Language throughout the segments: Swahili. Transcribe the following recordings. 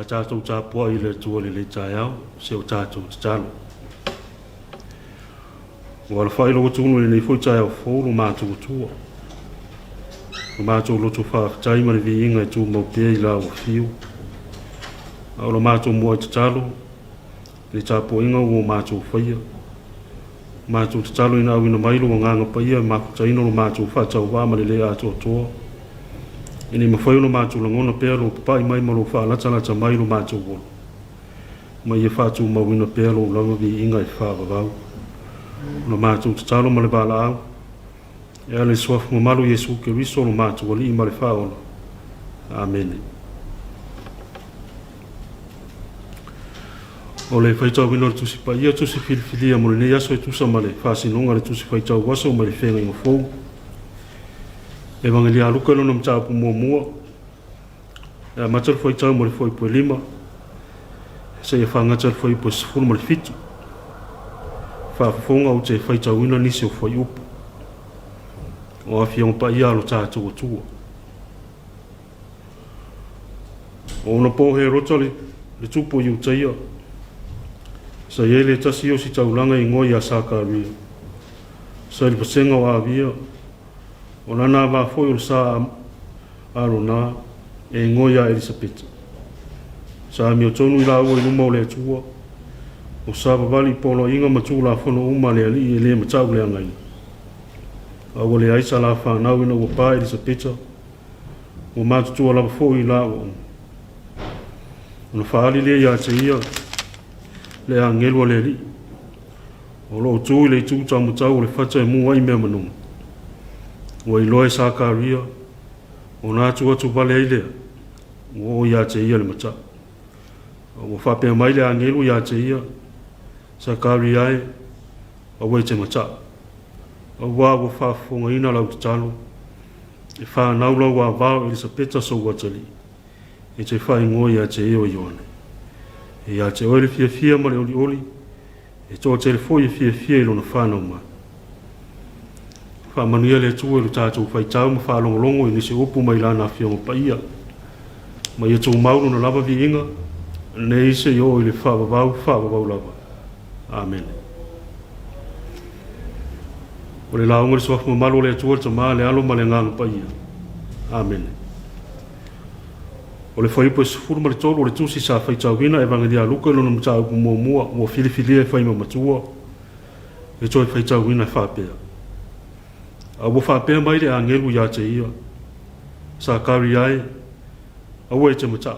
tātou tāpua i le tua le tāiao, se o tātou tālo. Wala whai lo tunu nei fwoi tāiao fōru mātou tua. Mātou loto whaafitai mani vi inga i tū mau pēi la o fiu. Aula mātou mua i tālo, le tāpua inga o mātou whaia. Mātou tālo ina au ina mailo o nganga paia, mākutaino lo mātou whātau wāmane le ato toa. Ini mawhai no mātou langona pēa lo papai mai malo whālatalata mai lo mātou wolo. Mai e whātou mawina pēa lo lama vi inga i whāwawau. No mātou tatalo ma le bala au. E ale suafu mo malo Yesu ke riso lo mātou wali i ma le whaola. Amen. O le whaitau wino le tusi pa ia tusi filifilia mo le ne aso e tusa ma le whāsinonga le tusi whaitau waso ma le whenga inga fōu. E wangali aluka lona mtapu mua. E matal foi tau mo le foi po lima. Se e whangatal foi po sifuru mo le fitu. Whaafonga o te whai tau ina nisi o foi upu. O awhia o pa ia alo tātou o tua. O ona pōhe rota le tupo i utaia. Sa ye le tasi o si taulanga i ngoi a sākāria. Sa li pasenga o awia. O nana wa foi o sa arona e ngoia Elisabeth. Sa mi o tonu i la ua i luma o le atua. O sa babali polo inga matu la fono uma le ali e le matau le angai. A o le aisa la whanau ina ua pa Elisabeth. O matutua la foi i la ua. Ona whaali le ia te ia. Le angelu le ali. O lo tui le tuta matau le fata e mua i mea manunga. O i loe sākāria, o nātu atu wale eilea, o ia te ia le mata. O whapea mai le angelu ia te ia, sākāria e, o e te mata. O wā o whaafonga ina lau te talo, e whanau lau a wāo Elisabeta so watali, e te whai ngoi ia te eo ione. E ia te oere fia fia ma le oli oli, e tō te le foi e fia fia ilo na whanau mai. Manuia le tua le tātou whaitau ma whaalongolongo i nisi upu mai lana whiongo paia. Mai e tō mauru na lava vi inga, ne ise i o i le whawawau lava. Amen. O le launga le suafu mamalo le tua ta maa le alo ma le nganga paia. Amen. O le whaipo e sufuru ma le tolu o le tusi sa whaitau hina e vangadia luka ilo na mtau kumua mua filifilia e whaima matua. E toi whaitau hina e whapea. A wo whapea mai le angelu ia te ia. Sākari ai, a wo e te mata.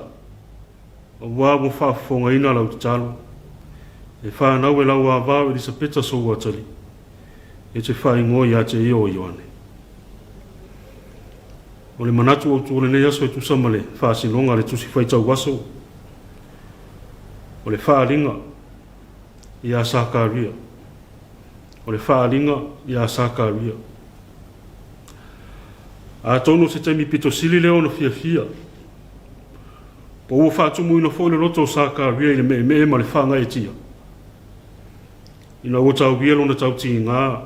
A wā wo whaafonga ina lau te talo. E whanau e lau a vāu Elisabeta so watali. E te whai ngoi ia te ia o Ioane. O le manatu o tūle nei aso e tusama le whaasilonga le tusi whaitau waso. O le whaalinga ia Sākaria. O le whaalinga ia Sākaria. A tonu se te mi pito sili leo na fia fia. Po ua whātumu ina fōi le roto o Sākaria i le me ma le whanga e tia. Ina o tau via lona tau ti ngā,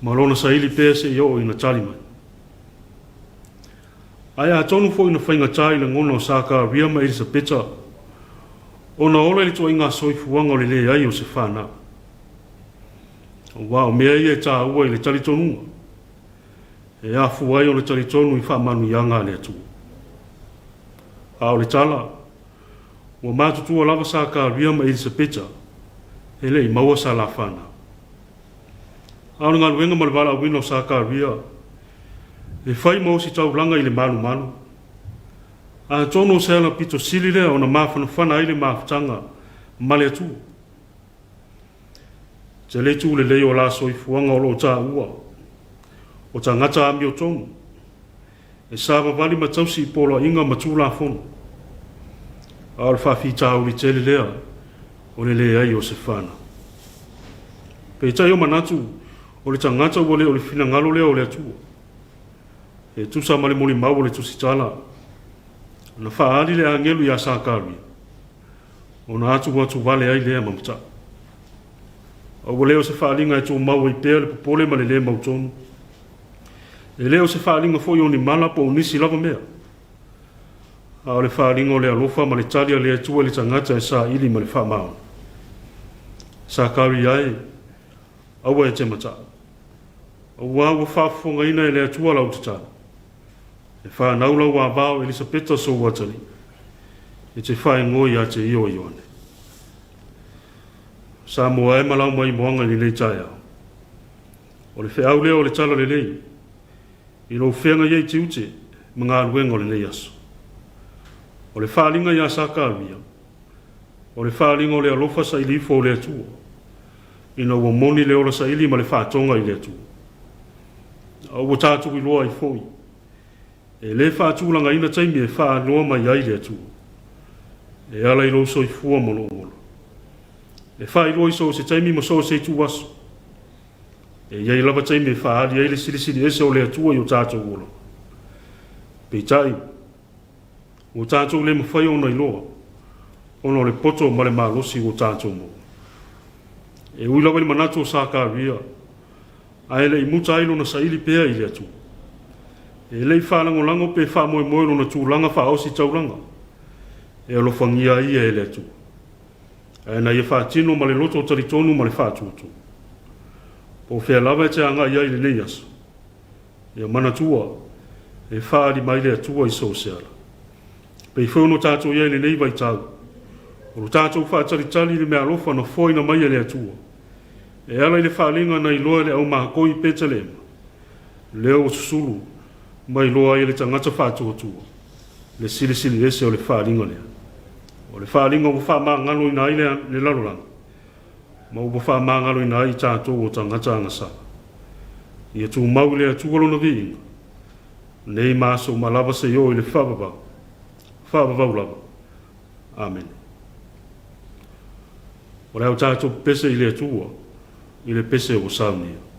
ma lona sa ili pēse i o ina tali mai. Ai a tonu fōi ina whainga tai le ngona o Sākaria ma Elisabeta. Ona ola ili tua inga soifuanga o le le ai o se whana. O wao mea ia e tā ua i le tali tonunga. E a fuai o le talitonu i whaamanu i anga le atu. A o le tala, ua mātutua lava Sākaria ma Elisabeta, e le i maua sa la whana. A o ngā luenga ma le wala wina o Sākaria, e whai mau si tau langa i le malu malu. A tono se ala pito sili lea o na mawhana whana i le mawhtanga ma le atu. Te le tu le leo la soifuanga o lo tā ua. O ta ngata ami o tonu. E sāwa wali matausi i polo inga matula fono. A o le whawhitau li tele lea, o le lea i o se whana. Pe tai o manatu, o le ta ngata o le fina ngalo lea o le atua. E tusa mali moli mau o le tusitala. Na whaari le angelu i a Sākari. O na atu wale ai lea mamata. O leo se whaalinga e tō mau i pēr le popole ma le lea mautonu. E leo se whaalinga foi o ni mana po o nisi lava mea. a o le whaaringo le alofa ma le tari a le atua le tangata e sa ili ma le whaamao. Sa kauri ai, awa e te mata. Awa ua whaafonga ina e le atua lau te tana. E wha naula wa vao Elisabeta so watali. E te whae ngoi a te io ioane. Sa moa e malau mai moanga ni le tai au. O le wheau leo o le tala le lei. I lo whenga iei te ute, mga aluenga o le nei aso. O le whaalinga ia sa kāwia. O le whaalinga o le alofa sa ilifo o le atua. Ina ua moni leo la sa ili ma le whaatonga i le atua. A ua tātu i loa i fōi. E le whaatulanga ina taimi e whaaloa mai ai le atua. E ala i lo so i fua mono mono. E wha i lo i so se taimi mo so se tu aso. E iai lava taimi e whaari ai le sirisiri ese o le atua i o tātou olo. Pei tai, o tātou le mawhai o nei loa, ono le poto ma le malosi o tātou mo. E ui lawa ni manato sa ka ria, a ele i muta ailo na saili pea i le atua. E lei whalango lango pe wha moe moe no na tūlanga wha ausi tauranga. E alo whangia ia e le atua. E na ia wha tino ma le loto o taritonu ma le wha tuatu. O whea lava e te anga ia i le nei aso. Ia mana tua, e whaari mai le atua i so seala. Pei whauno tātou ia i le nei vai tau. O tātou whaataritali le mea lofa na whoina mai le atua. E ala i le whaalinga na i loa le au mahakoi peta lema. Leo o susulu, mai loa i le tangata whaatuatua. Le silisili ese o le whaalinga lea. O le whaalinga o wha maa ngalo i nai le laloranga. Ma upa wha maa ngalo i nai tātou o tangata angasa. Ia tū mau le atua lona vi. Nei maso malava se yo i le whababa. Whababa ulava. Amen. O reo tātou pese i le atua, i le pese o saunia.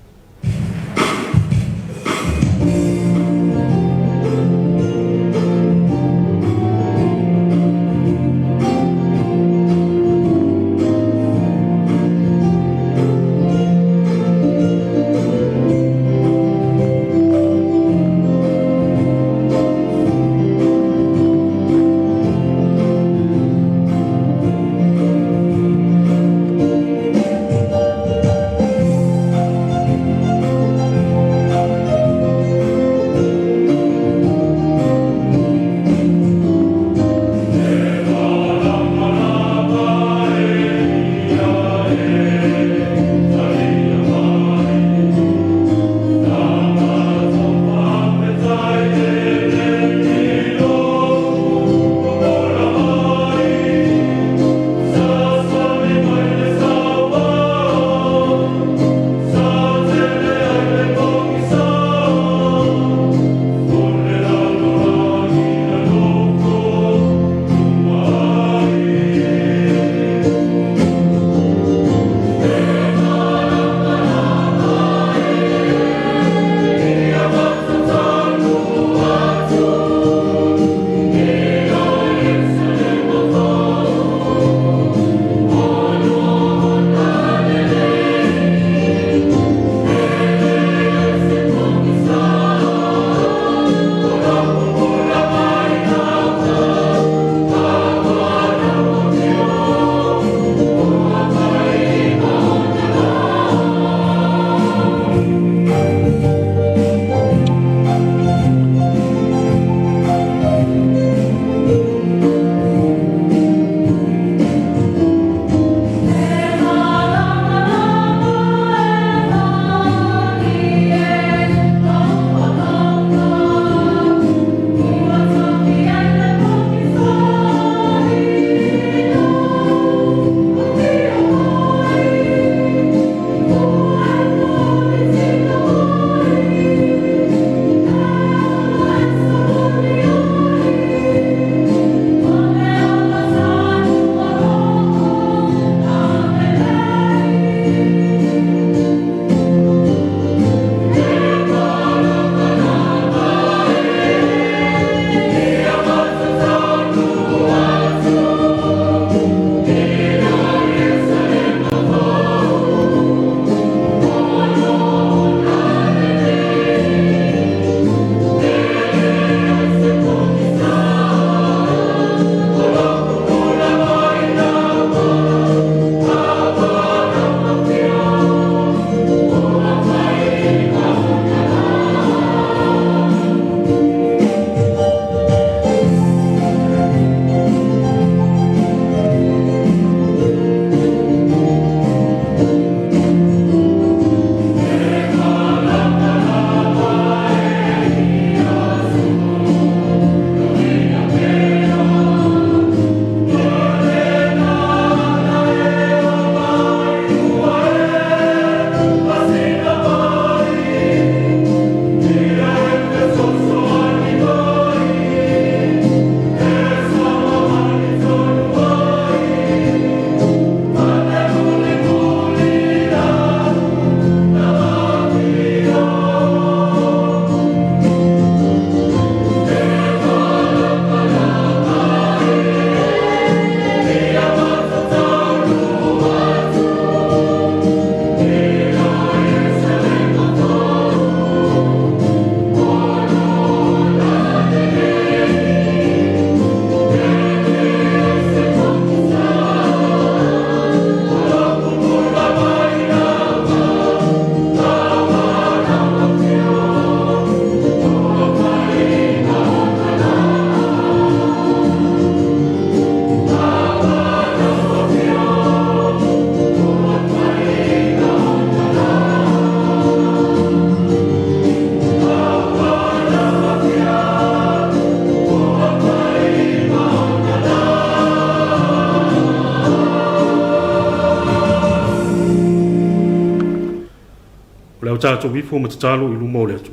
o le au tātou wifo ma tatalo i lumo le atu.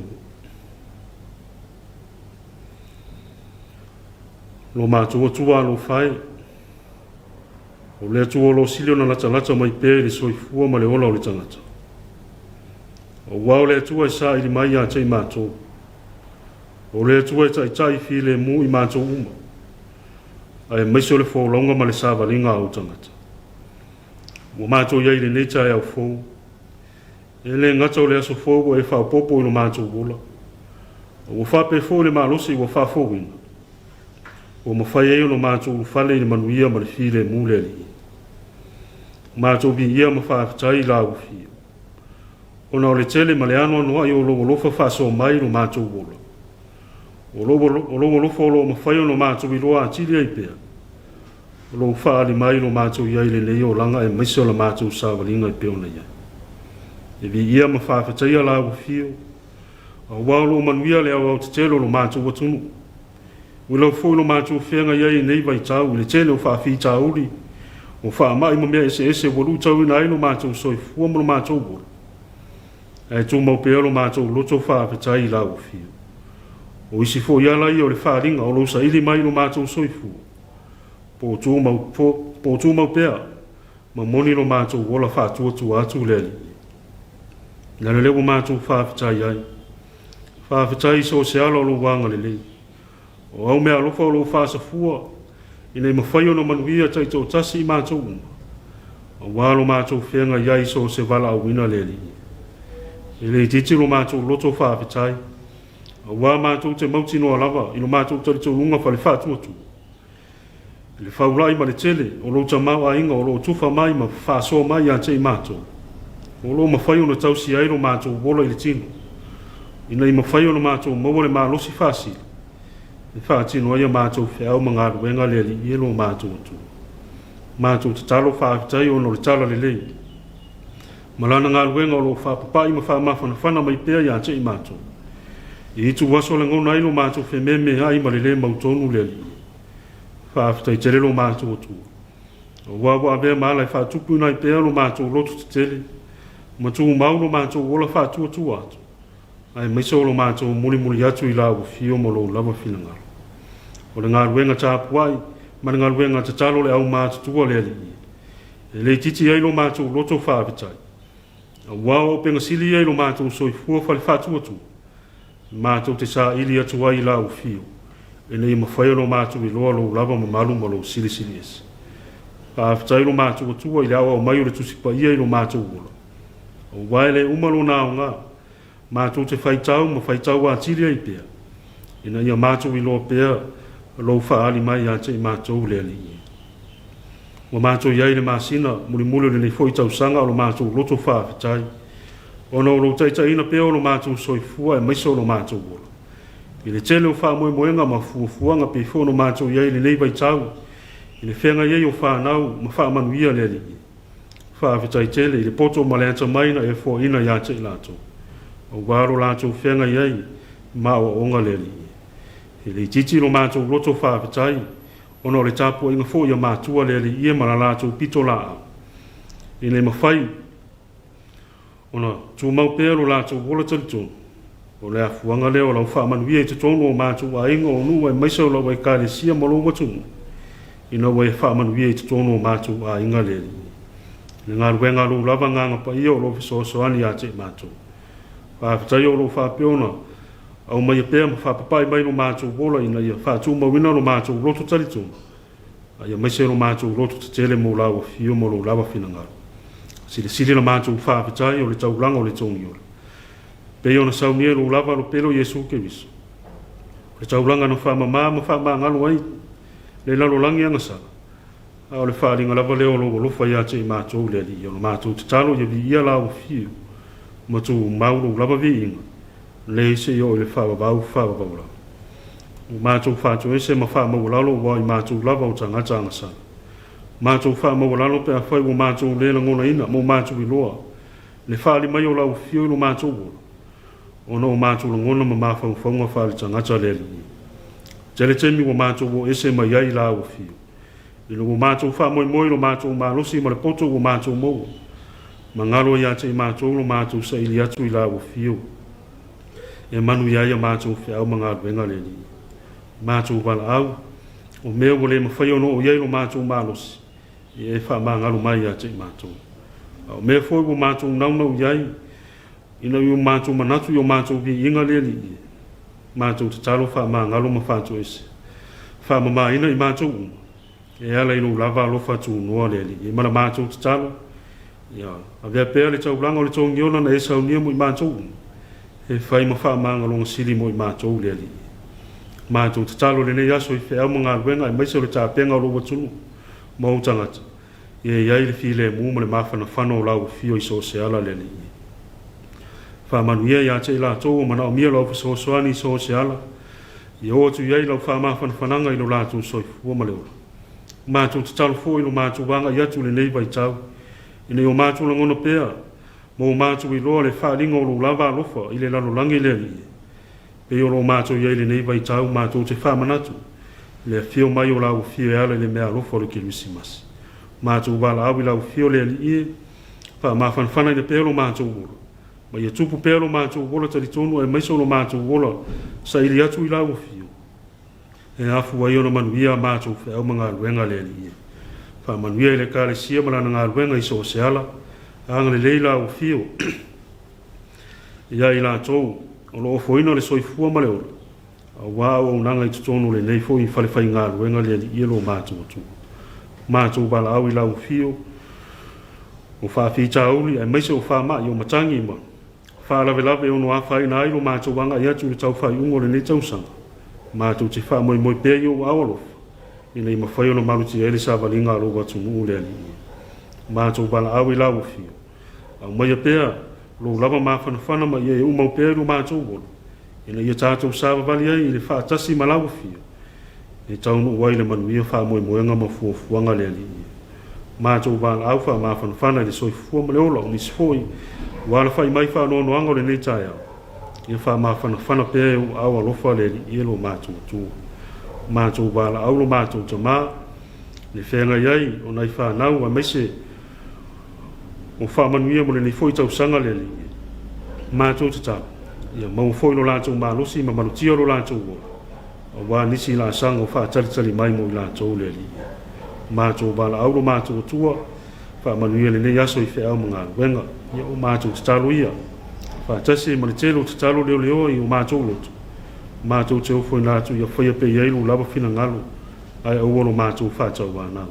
Lo mātou atua lo whai, o le atua lo silio na lata mai pēr i soifua ma le ola o le tangata. O wau le atua i sa ili mai a tei mātou. O le atua i tai fi le mu i mātou uma. Ai maise o le whaolonga ma le sāwaringa au tangata. Mo mātou iai le neita e au fōu. E le ngata o le aso fōu e whao popo i lo mātou wola. O whape fōu le mālosi o whafōu ina. O mawhai e o lo mātou whale i le manuia ma le fi le mu le li. Mātou bi ia ma whaafitai la u fi. O na o le tele ma le ano noa i o lo lofa whaso mai lo mātou wola. O lo lofa o lo mawhai o lo mātou i loa atili ai pēr. Lo whaali mai lo mātou iai le leo langa e maise o la mātou sāwaringa i peona iai. E vi ia ma whaafitai la u fio. A wau lo manuia le au te telo lo mātou watunu. Ula fo lo mātou whenga iai nei vai tau, le tele o whaafi tauri. O wha mai ma mea ese walu tau ina ai lo mātou soi fua mo lo mātou wora. E tō mau pēo lo mātou loto whaafitai la u fio. O isi fo iala i o le whaaringa o lo sa ili mai lo mātou soi fua. Po tū mau pēa, ma moni lo mātou wola whātua atu leli. Nana lewo mātou whaafitai ai. Whaafitai so se alo lo wanga lelei. O au mea lofa o lo whaasa fua, inei mawhai ono manuia tai tō tasi i mātou uma. O wālo mātou whenga iai so se wala au ina leli. Ele titi lo mātou loto whaafitai. O wā mātou te mauti noa lava, ilo mātou tari tō lunga whale whātua tu. Le whaulai ma le tele, o lo ta mau a inga, o lo tufa mai ma whaasoa mai a te i mātou. O lo mawhai ono tausi ai lo mātou wola i le tino. Ina i mawhai ono mātou maua le mālosi whāsi. E whaatino ai a mātou whiau mga ruenga le li i elo mātou atu. Mātou te talo whaafitai ono le tala le lei. Malana ngā ruenga o lo whaapapai ma whaamawhana mai pēr i a te i mātou. I itu waso le ngona ilo mātou whememe ai ma le le mautonu le li. Whaafitai te lelo mātou atu. O wawa abea maalai whaatupu nai pēr lo mātou loto te tele. Matu maulo mātou wola whaatua tu atu. Ai maiso lo mātou muli atu i lau fio mo lo lava whinangaro. O le ngā ruenga tāpuai, ma le ngā ruenga te talo le au mātou tua le ali. E le titi ai lo mātou loto whaafitai. A wao penga sili ai lo mātou soi fua whale whaatua tu. Mātou te sā ili atu ai i lau fio. E nei mawhai lo mātou i loa lo lava ma malu ma lo sili esi. Whaafitai lo mātou atua i lau au mai o le tusipa ia i lo mātou wola. O waele umalo nao ngā. Mātou te whaitau ma whaitau a tiri ai pēr. Ina ia mātou i loa pēr, lo whaali mai a te i mātou le ali. Wa mātou iai le māsina, muli le nei whaitau sanga o lo mātou loto whaafitai. Ona o lo taitaina pēr o lo mātou soifua e maiso o lo mātou wola. I le tele o whaamoemoenga ma fuafuanga pe whono mātou iai le nei vaitau. I le whenga iai o whanau ma whaamanuia le ali. Whaafitai tele i le poto ma le ata maina e fo ina ia te i lātou. O waro lātou whenga iai, ma o onga leli. He le titi lo mātou loto whaafitai, ono le tāpua inga fo ia mātua leli ia mara lātou pito laa. I le mawhai, ono tū mau pēr lo lātou wola talitonu. O le afuanga leo lau whaamanuia i te tonu o mātou a inga o nua e maisa o lau e kāre sia malo watunu. Ina wai whaamanuia i te tonu o mātou a inga leli. Le ngā ruenga lo lava nganga pa ia o lo fisoasoani a te mātou. Whaafitai o lo whaapeona, au mai a pēr ma whaapapai mai no mātou wola ina ia whaatu mawina no mātou loto talitonu. Ai a maise no mātou loto te tele mo lawa fio mo lo lawa whinangaro. Sile na mātou whaafitai o le tauranga o le tōngi ora. Pei ona saunia lo lava lo pelo Yesu ke viso. Le tauranga no whaamama ma whaamangalo ai, le lalo langi angasara. A o le whaaringa lava leo lo lofa ia te i mātou le li, o mātou te talo ia vi ia lawa fio. Matu mauro lava vi inga. Le se yo le whaabau la. Mātou whātou ese ma whaamau lalo wa i mātou lava o tangata angasara. Mātou whaamau lalo pe a whai o mātou lela ngona ina, mo mātou i loa. Le whaali mai o lau fio ilo mātou wola. Ono o mātou la ngona ma mawhau whaunga whaali tangata leli. Tele temi o mātou o ese ma iai lau fio. Ilo o mātou whaamoi moi lo mātou malosi ma le poto o mātou moa. Mangalo ia te mātou lo mātou sa ili atu I la o fio. E manu ia mātou fe au mga wenga le li. Mātou wala au. O mea wale mawhai ono o iei lo mātou malos. E wha mangalo mai ia te mātou. O mea foi o mātou naunau iei. Ina i o mātou manatu I o mātou vi inga le li. Mātou te talo wha mangalo ma whātou ese. Wha mama ina I mātou uma. E ala ilo lava lo whātou noa le li. E mana mātou te talo. Ya, avea pea le tau langa o le tongi ona na e saunia mo I mātou. E whai ma wha manga longa sili mo I mātou le ali. Mātou te talo le nei aso I whea mga alwenga e maisa le tāpenga o loa tunu. Mau tangata. E iai le file e muma le mawhana whano o lau fio I so se ala le ali. Wha manu ia ia te ila tō o mana o mia lau so soani I so se ala. I o tu iai lau wha mawhana whananga I lo lātou soi fua ma leo. Mātou te talo fo I lo mātou wanga I atu le nei vai tau. Ina o mātou la ngono pea, mo mātou I loa le whaaringa o lo lava alofa, I le lalo langi le li. Pe o lo mātou iei le nei vai tau, mātou te whamanatu, le fio mai o lau fio e ala le mea alofa o le kilusimas. Mātou wala au I lau fio le li ie, wha mawhanwhana I le pea lo mātou wola. Ma ia tupu pea lo mātou wola tali tonu, e maiso lo mātou wola, sa ili atu I lau fio. E afu wa iona manuia mātou wha au mga luenga le li ie. Fa manuia le kale sia malana ngā ruenga I so se ala, anga le leila o fio. Ia I la tau, o lo ofoina le soifua ma le ora. A wā o nanga I tutono le nei fo I whalewhai ngā ruenga le li ielo mātou atu. Mātou bala au I la o fio, o whawhita auli, ai maise o whama I o matangi ma. Whaalawe lawe o no awhai na ailo mātou wanga I atu le tau whai ungo le nei tausanga. Mātou te wha moi moi pēa I o awalofa. Ina I mawhai ona maruti ele sa valinga alo watu nuu le ali. Mātou bala au I la o fio. Au mai a pēa, lo lava mawhanawhana ma ia e umau pēa lo mātou wolo. Ina ia tātou sāwa vali ai I le whaatasi ma la o fio. E taunu uai le manuia wha moe moenga ma fuafuanga le ali. Mātou bala au wha mawhanawhana le soi fua ma le ola o nisi foi. Wala whai mai wha no anga o le nei tai au. Ia wha mawhanawhana pēa e au alofa le ali I lo mātou tua. Mātou wala aulo mātou ta mā, le whenga iai o nai whanau a meise o whamanuia mo le ni foi tau sanga le li. Mātou ta tau, ia mau foi lo lātou mālosi ma manutia lo lātou o. O wā nisi la sanga o whaatalitali mai mo I lātou le li. Mātou wala aulo mātou tua, whamanuia le nei aso I wheau mga wenga, ia o mātou ta talo ia. Whaatasi ma le telo ta talo leo leo I o mātou lotu. Mātou te ofo I nātu ia whaia pe iailu lava whina ngalo ai au olo mātou whātau wānau.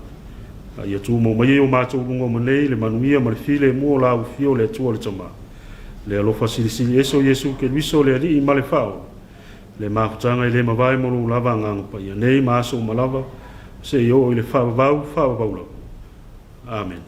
Ia tū mau mai o mātou lunga manei le manuia ma le file mua lau fio le atua le tamā. Le alofa silisili eso Yesu ke luiso le ali I ma le whao. Le māwhatanga I le mawai monu lava ngangapa ia nei māso malava se I o I le whawavau lau. Amen.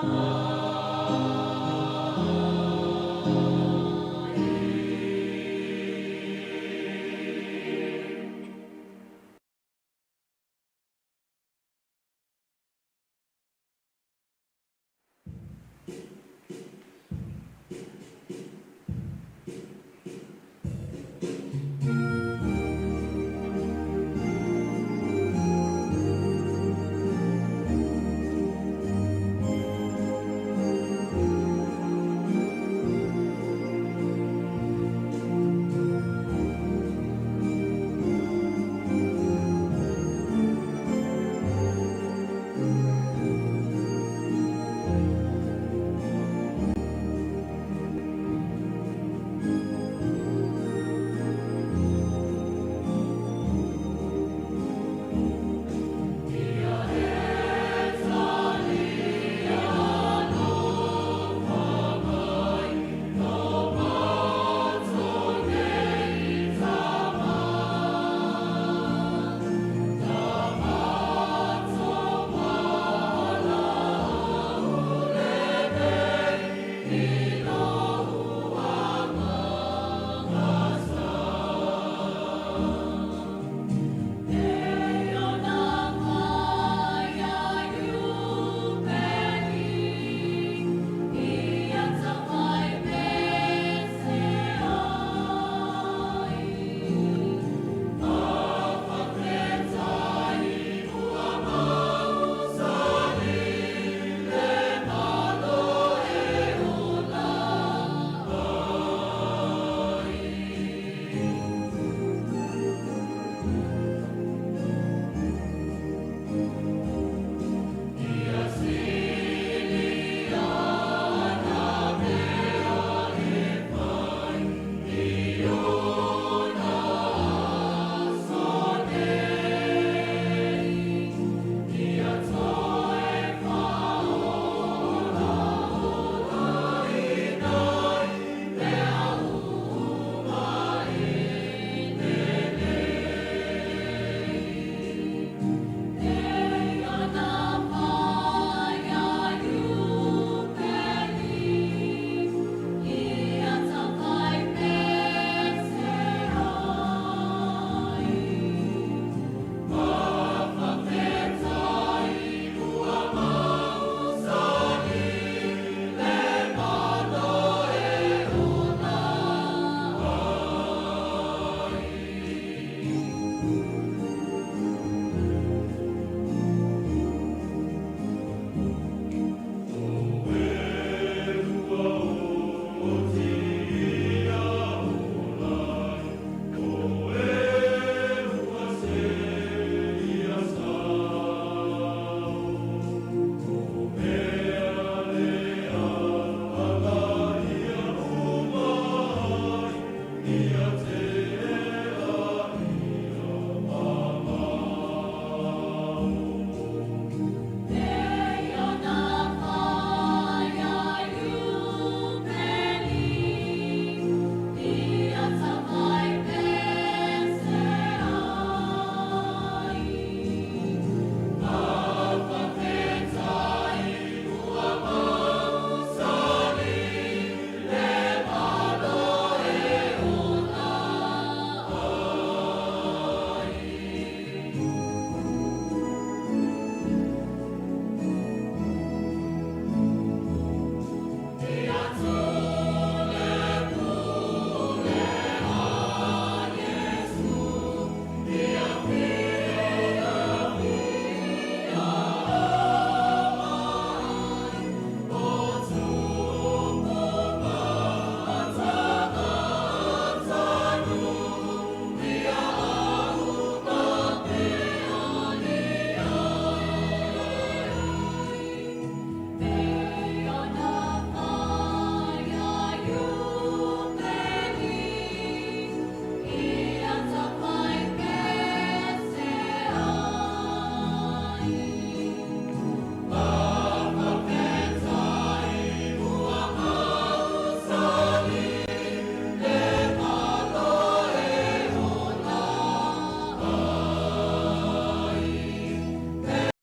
Amen.